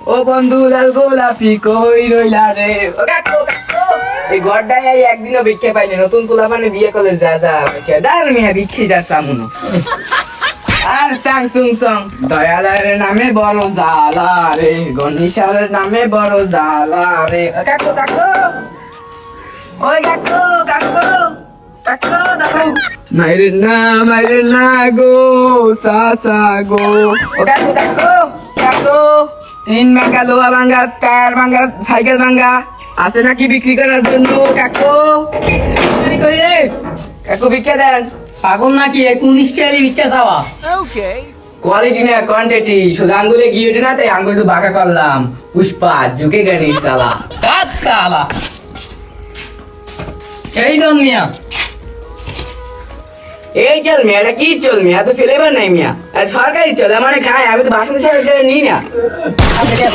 ও বন্ধু লাল গোলাপি কই রইলা রে ও কাকু কাকু এই গড়টাই একদিনও ভিক্ষে পাইনি নতুন পোলা মানে বিয়ে করলে যা যা দাঁড় মিয়া ভিক্ষে যাচ্ছা মনে আর সাং সুং সং দয়ালের নামে বড় জালা রে গণেশের নামে বড় জালা রে কাকু কাকু ওই কাকু কাকু কাকু কাকু মাইরে না গো সাসা গো ও কাকু কাকু কাকু তিন ভাঙ্গা লোহা ভাঙ্গা টায়ার ভাঙ্গা সাইকেল ভাঙ্গা আছে নাকি বিক্রি করার জন্য কাকু কই রে কাকু বিক্রি দেন পাগল নাকি 19 টাকা ভিক্ষা চাওয়া? কোয়ালিটি না কোয়ান্টিটি শুধু আঙ্গুলে গিয়ে ওঠে না তাই আঙ্গুল বাঁকা করলাম পুষ্পা ঝুঁকে গেনি সালা কাজ চালা এই দম মিয়া। এই চল মিয়া এটা কি চল মিয়া তো ফ্লেভার নাই মিয়া আর সরকারি চল মানে খায় আমি তো বাসন ছেড়ে নিই না আচ্ছা, গেল।